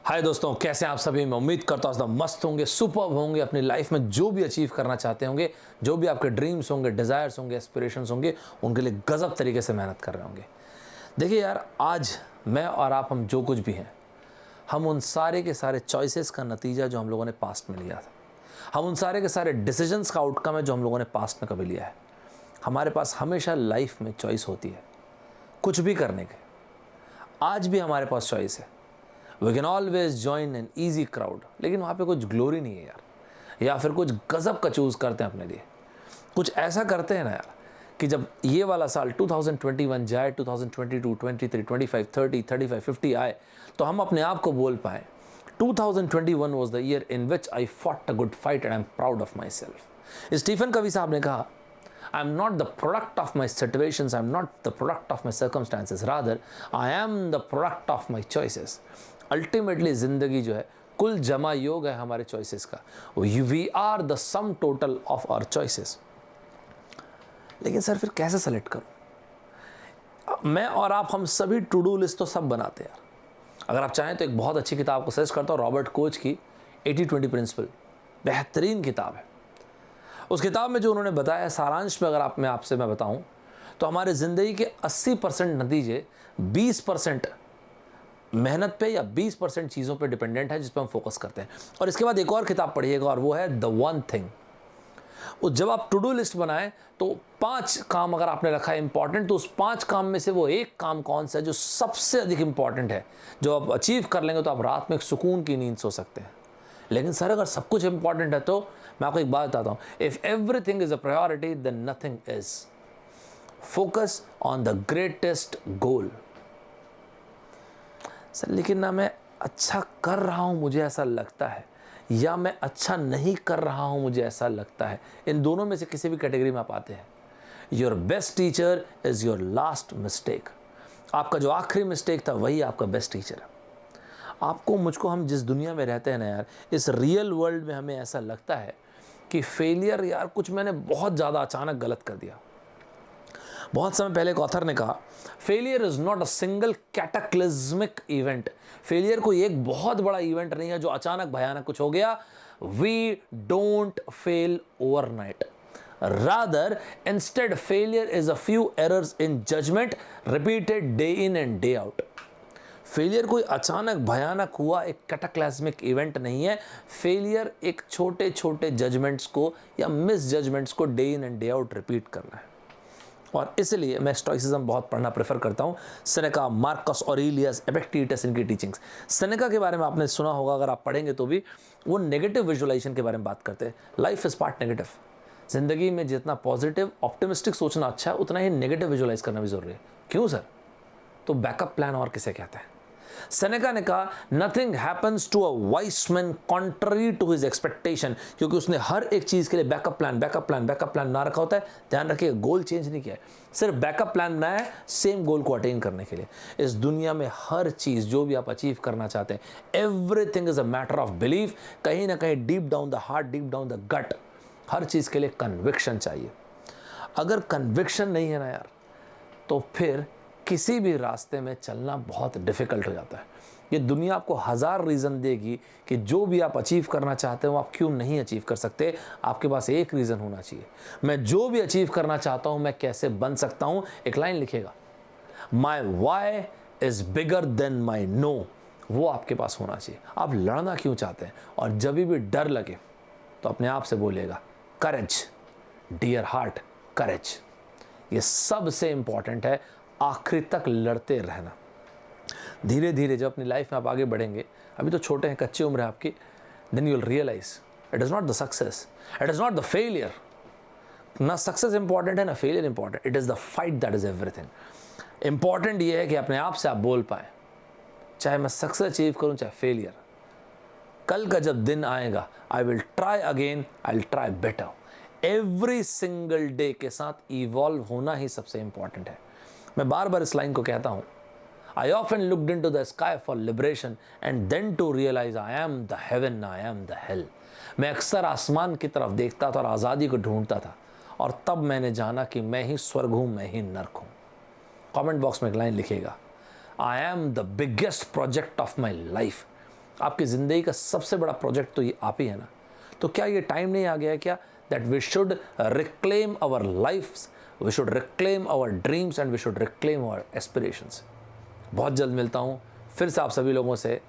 हाय दोस्तों, कैसे हैं आप सभी। मैं उम्मीद करता हूँ एकदम मस्त होंगे, सुपर्ब होंगे। अपनी लाइफ में जो भी अचीव करना चाहते होंगे, जो भी आपके ड्रीम्स होंगे, डिज़ायर्स होंगे, एस्पिरेशंस होंगे, उनके लिए गजब तरीके से मेहनत कर रहे होंगे। देखिए यार, आज मैं और आप, हम जो कुछ भी हैं, हम उन सारे के सारे चॉइसेस का नतीजा जो हम लोगों ने पास्ट में लिया था, हम उन सारे के सारे डिसीजंस का आउटकम है जो हम लोगों ने पास्ट में कभी लिया है। हमारे पास हमेशा लाइफ में चॉइस होती है कुछ भी करने के। आज भी हमारे पास चॉइस है। We can always join an easy crowd, लेकिन वहाँ पे कुछ ग्लोरी नहीं है यार, या फिर कुछ गजब का चूज़ करते हैं अपने लिए। कुछ ऐसा करते हैं ना यार कि जब ये वाला साल 2021 जाए, 2022, 23, 25, 30, 35, 50 आए, तो हम अपने आप को बोल पाएँ 2021 was the year in which I fought a good fight and I am proud of myself. Stephen Covey साहब ने कहा, I am not the product of my situations, I am not the product of my circumstances, rather I am the product of my choices. Ultimately ज़िंदगी जो है कुल जमा योग है हमारे चॉइसेस का। We are the sum total of our choices. लेकिन सर फिर कैसे सेलेक्ट करूं? मैं और आप, हम सभी टू डू लिस्ट तो सब बनाते हैं यार। अगर आप चाहें तो एक बहुत अच्छी किताब को सजेस्ट करता हूँ, रॉबर्ट कोच की 80-20 प्रिंसिपल। बेहतरीन किताब है। उस किताब में जो उन्होंने बताया, सारांश में अगर मैं बताऊं तो हमारे ज़िंदगी के 80% नतीजे 20% मेहनत पे या 20% चीज़ों पे डिपेंडेंट है जिस पे हम फोकस करते हैं। और इसके बाद एक और किताब पढ़िएगा और वो है द वन थिंग। जब आप टू डू लिस्ट बनाएं तो 5 काम अगर आपने रखा है इंपॉर्टेंट, तो उस 5 काम में से वो एक काम कौन सा है जो सबसे अधिक इंपॉर्टेंट है, जो आप अचीव कर लेंगे तो आप रात में एक सुकून की नींद सो सकते हैं। लेकिन सर अगर सब कुछ इंपॉर्टेंट है तो मैं आपको एक बात बताता हूं, if everything is a priority then nothing is. Focus on the greatest goal. Sir लेकिन ना मैं अच्छा कर रहा हूं मुझे ऐसा लगता है, या मैं अच्छा नहीं कर रहा हूं मुझे ऐसा लगता है। इन दोनों में से किसी भी कैटेगरी में आप आते हैं। Your best teacher is your last mistake. आपका जो आखिरी मिस्टेक था वही आपका बेस्ट टीचर है। आपको मुझको, हम जिस दुनिया में रहते हैं ना यार, इस रियल वर्ल्ड में हमें ऐसा लगता है कि फेलियर, यार कुछ मैंने बहुत ज़्यादा अचानक गलत कर दिया। बहुत समय पहले एक ऑथर ने कहा, failure is not a single cataclysmic event. Failure कोई एक बहुत बड़ा इवेंट नहीं है जो अचानक भयानक कुछ हो गया। We don't fail overnight, rather instead failure is a few errors in judgment repeated day in and day out. Failure कोई अचानक भयानक हुआ एक कैटाक्लिज्मिक इवेंट नहीं है। फेलियर एक छोटे छोटे जजमेंट्स को या मिस जजमेंट्स को day in and day out repeat करना है। और इसलिए मैं स्टोइसिज्म बहुत पढ़ना प्रेफर करता हूँ। सेनेका, मार्कस ऑरेलियस, एपिक्टेटस, इनकी टीचिंग्स। सेनेका के बारे में आपने सुना होगा, अगर आप पढ़ेंगे तो भी। वो नेगेटिव विजुअलाइजेशन के बारे में बात करते हैं। Life is part negative. जिंदगी में जितना पॉजिटिव ऑप्टिमिस्टिक सोचना अच्छा है, उतना ही नेगेटिव विजुअलाइज करना भी जरूरी है। क्यों सर? तो बैकअप प्लान और किसे कहते हैं? सेनेका ने कहा, nothing happens to a wise man contrary to his expectation, क्योंकि उसने हर एक चीज के लिए बैकअप प्लान ना रखा होता है। ध्यान रखिए, गोल चेंज नहीं किया है, सिर्फ बैकअप प्लान बनाया है सेम गोल को अटेन करने के लिए। इस दुनिया में हर चीज जो भी आप अचीव करना चाहते हैं, everything is a matter of belief. कहीं ना कहीं deep down the heart, deep down the gut, हर चीज के लिए कन्विक्शन चाहिए। अगर कन्विक्शन नहीं है ना यार, तो फिर किसी भी रास्ते में चलना बहुत डिफ़िकल्ट हो जाता है। ये दुनिया आपको 1000 रीज़न देगी कि जो भी आप अचीव करना चाहते हो आप क्यों नहीं अचीव कर सकते। आपके पास एक रीज़न होना चाहिए, मैं जो भी अचीव करना चाहता हूँ मैं कैसे बन सकता हूँ। एक लाइन लिखेगा, my why is bigger than my no. वो आपके पास होना चाहिए। आप लड़ना क्यों चाहते हैं, और जब भी डर लगे तो अपने आप से बोलिएगा, करेज डियर हार्ट, करेज। ये सबसे इंपॉर्टेंट है, आखिरी तक लड़ते रहना। धीरे धीरे जब अपनी लाइफ में आप आगे बढ़ेंगे, अभी तो छोटे हैं, कच्ची उम्र है आपकी, then you will realise it is not the success, it is not the failure. ना सक्सेस इंपॉर्टेंट है ना failure important, it is the fight that is everything. Important ये है कि अपने आप से आप बोल पाए, चाहे मैं सक्सेस अचीव करूं चाहे फेलियर, कल का जब दिन आएगा I will try again, I will try better. Every single day के साथ इवॉल्व होना ही सबसे इंपॉर्टेंट है। मैं बार बार इस लाइन को कहता हूं, I often looked into the sky for liberation and then to realise I am the heaven, I am the hell. मैं अक्सर आसमान की तरफ देखता था और आज़ादी को ढूंढता था, और तब मैंने जाना कि मैं ही स्वर्ग हूं, मैं ही नर्क हूं। कमेंट बॉक्स में एक लाइन लिखेगा, आई am the biggest project of my life. आपकी ज़िंदगी का सबसे बड़ा प्रोजेक्ट तो ये आप ही है ना। तो क्या ये टाइम नहीं आ गया क्या that we should reclaim our lifes, we should reclaim our dreams and we should reclaim our aspirations. बहुत जल्द मिलता हूँ फिर से आप सभी लोगों से।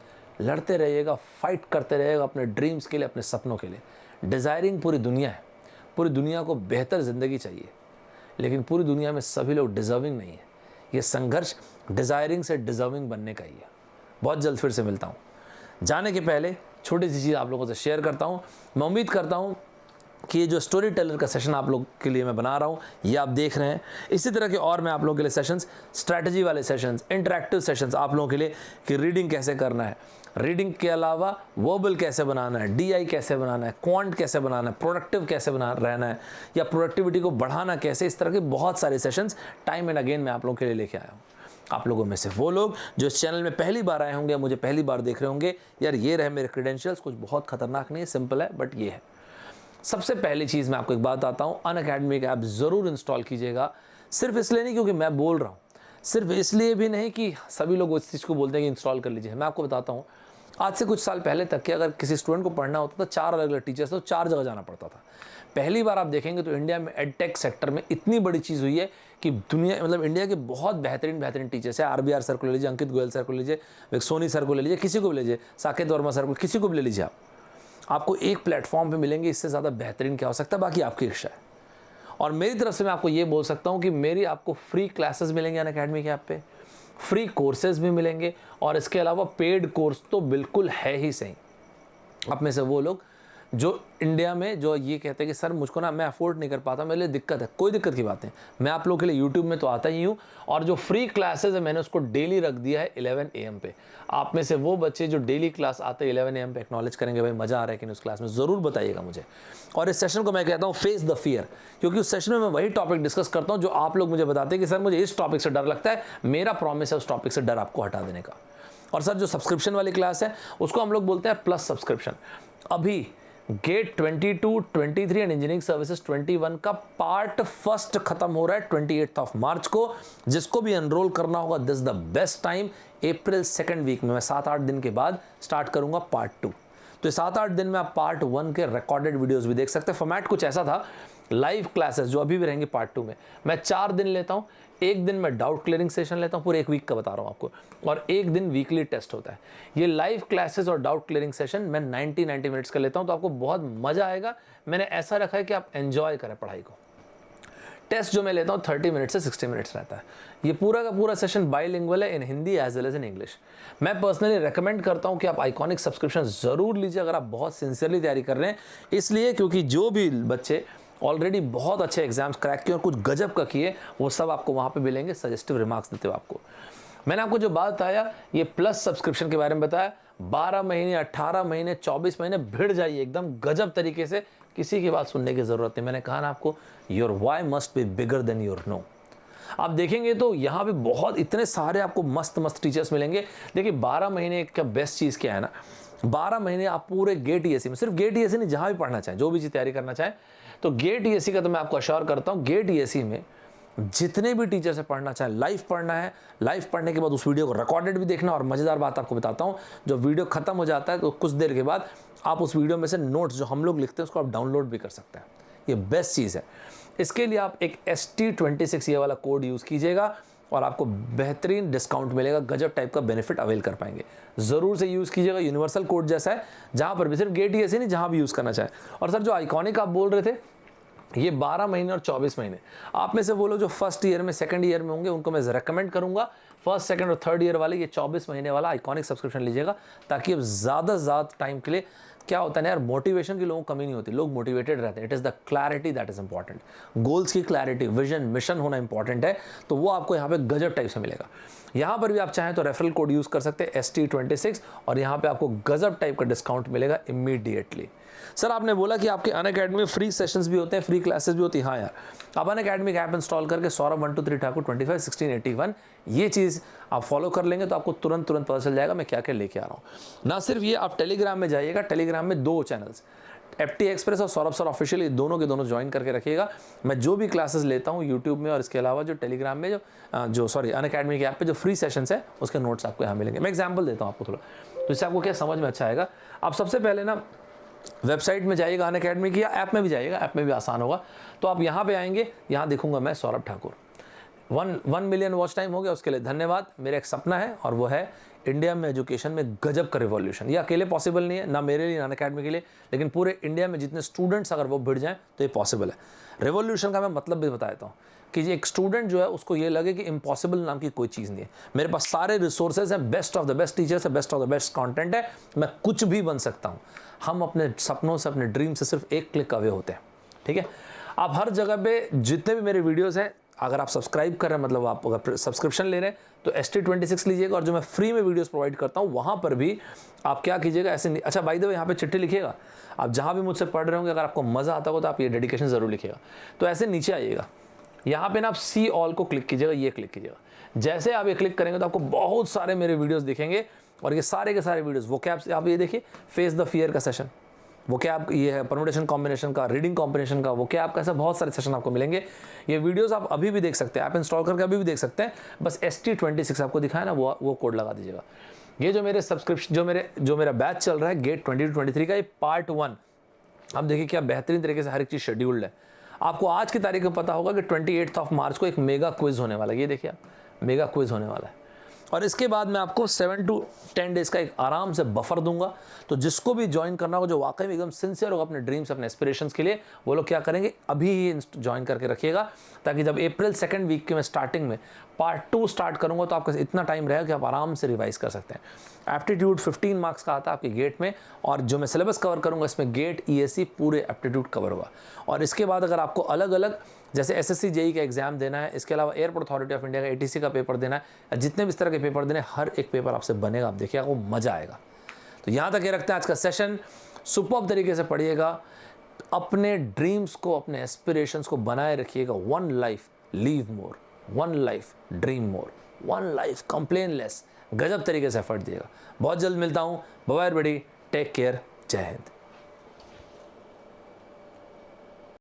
लड़ते रहिएगा, फाइट करते रहिएगा अपने ड्रीम्स के लिए, अपने सपनों के लिए। डिज़ायरिंग पूरी दुनिया है, पूरी दुनिया को बेहतर ज़िंदगी चाहिए, लेकिन पूरी दुनिया में सभी लोग डिज़र्विंग नहीं है। ये संघर्ष डिज़ायरिंग से डिज़र्विंग बनने का ही है। बहुत जल्द फिर से मिलता हूँ। जाने के पहले छोटी सी चीज़ आप लोगों से शेयर करता हूँ। मैं उम्मीद करता हूँ कि ये जो स्टोरी टेलर का सेशन आप लोग के लिए मैं बना रहा हूँ, ये आप देख रहे हैं, इसी तरह के और मैं आप लोगों के लिए सेशंस, स्ट्रैटेजी वाले सेशंस, इंटरैक्टिव सेशंस आप लोगों के लिए कि रीडिंग कैसे करना है, रीडिंग के अलावा वर्बल कैसे बनाना है, डीआई कैसे बनाना है, क्वांट कैसे बनाना है, प्रोडक्टिव कैसे रहना है, या प्रोडक्टिविटी को बढ़ाना कैसे, इस तरह के बहुत सारे सेशंस टाइम एंड अगेन मैं आप लोगों के लिए लेके आया हूँ। आप लोगों में से वो लोग जो इस चैनल में पहली बार आए होंगे, मुझे पहली बार देख रहे होंगे, यार ये रहे मेरे क्रेडेंशियल्स, कुछ बहुत खतरनाक नहीं है, सिंपल है, बट ये है। सबसे पहली चीज़ मैं आपको एक बात बताता हूँ, अनअकैडमी का ऐप ज़रूर इंस्टॉल कीजिएगा। सिर्फ इसलिए नहीं क्योंकि मैं बोल रहा हूँ, सिर्फ इसलिए भी नहीं कि सभी लोग उस चीज़ को बोलते हैं कि इंस्टॉल कर लीजिए। मैं आपको बताता हूँ, आज से कुछ साल पहले तक कि अगर किसी स्टूडेंट को पढ़ना होता था 4 अलग अलग टीचर्स, तो 4 जगह जाना पड़ता था। पहली बार आप देखेंगे तो इंडिया में एडटेक सेक्टर में इतनी बड़ी चीज़ हुई है कि दुनिया, मतलब इंडिया के बहुत बेहतरीन टीचर्स हैं। आरबीआर सर को ले लीजिए, अंकित गोयल सर को लीजिए, सोनी सर को ले लीजिए, किसी को भी ले लीजिए, साकेत वर्मा सर को, किसी को भी ले लीजिए, आपको एक प्लेटफॉर्म पे मिलेंगे। इससे ज़्यादा बेहतरीन क्या हो सकता है, बाकी आपकी इच्छा है। और मेरी तरफ से मैं आपको ये बोल सकता हूँ कि मेरी आपको फ्री क्लासेस मिलेंगे अनअकैडमी के ऐप पे, फ्री कोर्सेज भी मिलेंगे, और इसके अलावा पेड कोर्स तो बिल्कुल है ही सही। आप में से वो लोग जो इंडिया में जो ये कहते हैं कि सर मुझको ना मैं अफोर्ड नहीं कर पाता, मेरे लिए दिक्कत है, कोई दिक्कत की बात नहीं, मैं आप लोगों के लिए यूट्यूब में तो आता ही हूँ, और जो फ्री क्लासेज है मैंने उसको डेली रख दिया है 11 AM पे। आप में से वो बच्चे जो डेली क्लास आते हैं 11 AM पे, एक्नॉलेज करेंगे भाई मज़ा आ रहा है कि नहीं उस क्लास में, ज़रूर बताइएगा मुझे। और इस सेशन को मैं कहता हूँ फेस द फियर, क्योंकि उस सेशन में मैं वही टॉपिक डिस्कस करता हूँ जो आप लोग मुझे बताते हैं कि सर मुझे इस टॉपिक से डर लगता है, मेरा प्रॉमिस है उस टॉपिक से डर आपको हटा देने का। और सर जो सब्सक्रिप्शन वाली क्लास है उसको हम लोग बोलते हैं प्लस सब्सक्रिप्शन। अभी गेट 22, 23 एंड इंजीनियरिंग सर्विसेज 21 का पार्ट फर्स्ट खत्म हो रहा है 28 मार्च को। जिसको भी एनरोल करना होगा, this the best time. April 2nd week में मैं 7-8 दिन के बाद स्टार्ट करूंगा पार्ट 2। तो 7-8 दिन में आप पार्ट 1 के रिकॉर्डेड वीडियोस भी देख सकते हैं। फॉर्मेट कुछ ऐसा था, लाइव क्लासेस जो अभी भी रहेंगे पार्ट 2 में, मैं 4 दिन लेता हूँ। एक दिन मैं डाउट क्लियरिंग सेशन लेता हूँ, पूरे 1 वीक का बता रहा हूँ आपको, और एक दिन वीकली टेस्ट होता है। ये लाइव क्लासेस और डाउट क्लियरिंग सेशन मैं 90 मिनट्स का लेता हूँ, तो आपको बहुत मज़ा आएगा। मैंने ऐसा रखा है कि आप एंजॉय करें पढ़ाई को। टेस्ट जो मैं लेता हूँ 30 मिनट से 60 मिनट्स रहता है। ये पूरा का पूरा सेशन बाइलिंगुअल है, in Hindi as well as in English. मैं पर्सनली रेकमेंड करता हूँ कि आप आइकॉनिक सब्सक्रिप्शन ज़रूर लीजिए अगर आप बहुत सिंसियरली तैयारी कर रहे हैं। इसलिए क्योंकि जो भी बच्चे ऑलरेडी बहुत अच्छे एग्जाम्स क्रैक किए और कुछ गजब का किए, वो सब आपको वहाँ पे मिलेंगे सजेस्टिव रिमार्क्स देते हुए आपको। मैंने आपको जो बात बताया, ये प्लस सब्सक्रिप्शन के बारे में बताया, 12 महीने, 18 महीने, 24 महीने भिड़ जाइए एकदम गजब तरीके से, किसी की बात सुनने की ज़रूरत नहीं। मैंने कहा ना आपको, your why must be bigger than your no. आप देखेंगे तो यहाँ पे बहुत इतने सारे आपको मस्त मस्त टीचर्स मिलेंगे। देखिए 12 महीने का बेस्ट चीज़ क्या है ना, 12 महीने आप पूरे गेट ईएससी में, सिर्फ गेट ईएससी नहीं, जहाँ भी पढ़ना चाहें, जो भी चीज़ तैयारी करना चाहें, तो गेट ईएससी का तो मैं आपको अश्योर करता हूँ, गेट ईएससी में जितने भी टीचर से पढ़ना चाहें, लाइव पढ़ना है, लाइव पढ़ने के बाद उस वीडियो को रिकॉर्डेड भी देखना। और मज़ेदार बात आपको बताता हूँ, जो वीडियो खत्म हो जाता है तो कुछ देर के बाद आप उस वीडियो में से नोट्स जो हम लोग लिखते हैं उसको आप डाउनलोड भी कर सकते हैं। ये बेस्ट चीज़ है। इसके लिए आप एक ST26 ये वाला कोड यूज़ कीजिएगा और आपको बेहतरीन डिस्काउंट मिलेगा, गजब टाइप का बेनिफिट अवेल कर पाएंगे। ज़रूर से यूज़ कीजिएगा, यूनिवर्सल कोड जैसा है, जहाँ पर भी, सिर्फ गेट ईएससी नहीं, जहाँ भी यूज़ करना चाहें। और सर जो आइकॉनिक आप बोल रहे थे, ये 12 महीने और 24 महीने, आप में से वो लोग जो फर्स्ट ईयर में, सेकंड ईयर में होंगे, उनको मैं रेकमेंड करूंगा फर्स्ट, सेकंड और थर्ड ईयर वाले ये 24 महीने वाला आइकॉनिक सब्सक्रिप्शन लीजिएगा, ताकि अब ज़्यादा टाइम के लिए, क्या होता है ना यार, मोटिवेशन की लोगों को कमी नहीं होती, लोग मोटिवेटेड रहते हैं। It is the clarity that is important. Goals की क्लैरिटी, विजन, मिशन होना इंपॉर्टेंट है, तो वो आपको यहाँ पे गजब टाइप से मिलेगा। यहाँ पर भी आप चाहें तो रेफरल कोड यूज़ कर सकते हैं ST26, और यहाँ पे आपको गजब टाइप का डिस्काउंट मिलेगा इमीडिएटली। सर आपने बोला कि आपके अनअकैडमी में फ्री सेशंस भी होते हैं, फ्री क्लासेस भी होती हैं। हाँ यार, आप अनअकैडमी का ऐप इंस्टॉल करके सौरभ 1 2 3 ठाकुर 25 16 81 ये चीज़ आप फॉलो कर लेंगे तो आपको तुरंत पता चल जाएगा मैं क्या क्या लेके आ रहा हूँ। ना सिर्फ ये, आप टेलीग्राम में जाइएगा, टेलीग्राम में 2 चैनल्स, AptiXpress और सौरभ सर ऑफिशियल, ये दोनों के दोनों ज्वाइन करके रखिएगा। मैं जो भी क्लासेस लेता हूँ यूट्यूब में और इसके अलावा जो टेलीग्राम में जो अनअकैडमी के ऐप पे जो फ्री सेशंस है उसके नोट्स आपको यहाँ मिलेंगे। मैं एग्जांपल देता हूँ आपको थोड़ा। तो इससे आपको क्या समझ में अच्छा आएगा। आप सबसे पहले ना वेबसाइट में जाइएगा अनअकैडमी की, या ऐप में भी जाइएगा, ऐप में भी आसान होगा। तो आप यहाँ पे आएंगे, यहाँ देखूंगा मैं Saurabh Thakur. 1 million watch time हो गया, उसके लिए धन्यवाद। मेरा एक सपना है और वो है इंडिया में एजुकेशन में गजब का रिवॉल्यूशन। ये अकेले पॉसिबल नहीं है, ना मेरे लिए ना अनअकैडमी के लिए, लेकिन पूरे इंडिया में जितने स्टूडेंट्स अगर वो भिड़ जाएं तो ये पॉसिबल है। रिवॉल्यूशन का मैं मतलब भी बताता हूँ कि एक स्टूडेंट जो है उसको ये लगे कि इम्पॉसिबल नाम की कोई चीज़ नहीं है। मेरे पास सारे रिसोर्सेज हैं, best of the best teachers है, best of the best content है, मैं कुछ भी बन सकता हूँ। हम अपने सपनों से, अपने ड्रीम से सिर्फ एक क्लिक अवे होते हैं, ठीक है। आप हर जगह पे जितने भी मेरे वीडियोज़ हैं, अगर आप सब्सक्राइब कर रहे हैं, मतलब आप अगर सब्सक्रिप्शन ले रहे हैं तो ST26 लीजिएगा, और जो मैं फ्री में वीडियोस प्रोवाइड करता हूँ वहाँ पर भी आप क्या कीजिएगा, ऐसे अच्छा बाय द वे यहाँ पे चिट्ठी लिखिएगा। आप जहाँ भी मुझसे पढ़ रहे होंगे, अगर आपको मज़ा आता हो तो आप ये डेडिकेशन ज़रूर लिखिएगा। तो ऐसे नीचे आइएगा, यहाँ पे ना आप सी ऑल को क्लिक कीजिएगा, ये क्लिक कीजिएगा। जैसे आप ये क्लिक करेंगे तो आपको बहुत सारे मेरे वीडियोज़ दिखेंगे, और ये सारे के सारे वीडियोज़ वो क्या आप ये देखिए, फेस द फियर का सेशन, वो क्या आप ये है परम्यूटेशन कॉम्बिनेशन का, रीडिंग कॉम्बिनेशन का, वो क्या आपका, ऐसा बहुत सारे सेशन आपको मिलेंगे। ये वीडियोस आप अभी भी देख सकते हैं, आप इंस्टॉल करके अभी भी देख सकते हैं। बस ST26 आपको दिखाया ना, वो कोड लगा दीजिएगा। ये जो मेरे सब्सक्रिप्शन, जो मेरा बैच चल रहा है गेट 2023 का, ये पार्ट 1, अब देखिए क्या बेहतरीन तरीके से हर एक चीज़ शेड्यूल्ड है। आपको आज की तारीख में पता होगा कि 28 मार्च को एक मेगा क्विज होने वाला है। ये देखिए आप, मेगा क्विज होने वाला है। और इसके बाद मैं आपको 7 to 10 डेज़ का एक आराम से बफर दूंगा। तो जिसको भी ज्वाइन करना हो, जो वाकई में एकदम सिंसियर होगा अपने ड्रीम्स, अपने एस्पिरेशंस के लिए, वो लोग क्या करेंगे, अभी ही ज्वाइन करके रखिएगा, ताकि जब अप्रैल 2nd वीक के मैं स्टार्टिंग में पार्ट 2 स्टार्ट करूंगा तो आपके इतना टाइम रहेगा कि आप आराम से रिवाइज कर सकते हैं। एप्टीट्यूड 15 मार्क्स का आता है आपके गेट में, और जो मैं सिलेबस कवर करूंगा इसमें गेट, ESE पूरे एप्टीट्यूड कवर होगा। और इसके बाद अगर आपको अलग अलग जैसे SSC JEE का एग्जाम देना है, इसके अलावा एयरपोर्ट अथॉरिटी ऑफ इंडिया का ATC का पेपर देना है, जितने भी इस तरह के पेपर देने, हर एक पेपर आपसे बनेगा, आप देखिएगा वो मज़ा आएगा। तो यहाँ तक ये रखते हैं आज का सेशन। सुपर्ब तरीके से पढ़िएगा, अपने ड्रीम्स को, अपने एस्पिरेशंस को बनाए रखिएगा। 1 life live more, 1 life dream more, 1 life complain less. गजब तरीके से एफर्ट दिएगा। बहुत जल्द मिलता हूँ। Bye bye everybody, take care, जय हिंद।